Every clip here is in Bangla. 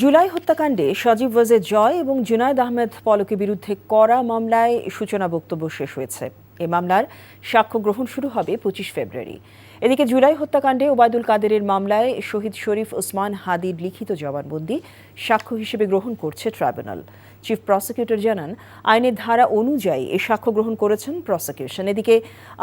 জুলাই হত্যাকাণ্ডে সজীব ওয়াজেদ জয় এবং জুনায়েদ আহমেদ পলকের বিরুদ্ধে করা মামলায় সূচনা বক্তব্য শেষ হয়েছে। এ মামলার সাক্ষ্য গ্রহণ শুরু হবে ২৫ ফেব্রুয়ারি। এদিকে জুলাই হত্যাকাণ্ডে ওবায়দুল কাদেরের মামলায় শহীদ শরীফ ওসমান হাদির লিখিত জবানবন্দি সাক্ষ্য হিসেবে গ্রহণ করছে ট্রাইব্যুনাল। চিফ প্রসিকিউটর জানান, আইনের ধারা অনুযায়ী এ সাক্ষ্য গ্রহণ করেছেন প্রসিকিউশন। এদিকে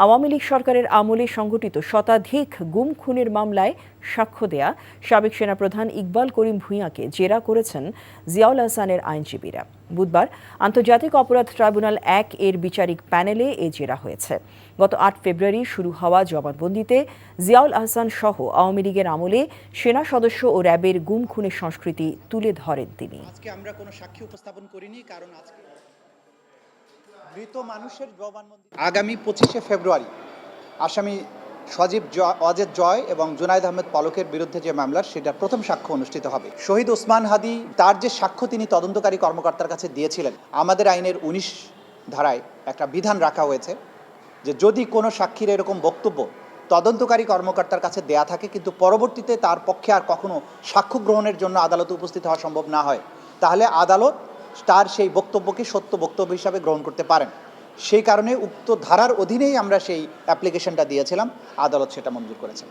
আওয়ামী লীগ সরকারের আমলে সংঘটিত শতাধিক গুম খুনের মামলায় সাক্ষ্য দেয়া সাবেক সেনাপ্রধান ইকবাল করিম ভূঁইয়াকে জেরা করেছেন জিয়াউল আহসানের আইনজীবীরা। বুধবার আন্তর্জাতিক অপরাধ ট্রাইব্যুনাল ১ এর বিচারিক প্যানেলে এ জেরা হয়েছে। গত ৮ ফেব্রুয়ারি শুরু হওয়া জবানবন্দিতে জিয়াউল আহসান সহ আওয়ামী লীগের আমলে সেনা সদস্য ও র্যাবের গুম খুনের সংস্কৃতি তুলে ধরেন তিনি। আজকে আমরা কোনো সাক্ষী উপস্থাপন করিনি, কারণ আজকে মৃত মানুষের জবানবন্দি আগামী ২৫শে ফেব্রুয়ারি আসামি সজীব ওয়াজেদ জয় এবং জুনায়েদ আহমেদ পলকের বিরুদ্ধে যে মামলার সেটা প্রথম সাক্ষ্য অনুষ্ঠিত হবে। শহীদ ওসমান হাদি তার যে সাক্ষ্য তিনি তদন্তকারী কর্মকর্তার কাছে দিয়েছিলেন, আমাদের আইনের ১৯ ধারায় একটা বিধান রাখা হয়েছে যে যদি কোনো সাক্ষীর এরকম বক্তব্য তদন্তকারী কর্মকর্তার কাছে দেয়া থাকে কিন্তু পরবর্তীতে তার পক্ষে আর কখনো সাক্ষ্য গ্রহণের জন্য আদালতে উপস্থিত হওয়া সম্ভব না হয়, তাহলে আদালত তার সেই বক্তব্যকে সত্য বক্তব্য হিসাবে গ্রহণ করতে পারেন। সেই কারণে উক্ত ধারার অধীনেই আমরা সেই অ্যাপ্লিকেশনটা দিয়েছিলাম, আদালত সেটা মঞ্জুর করেছেন।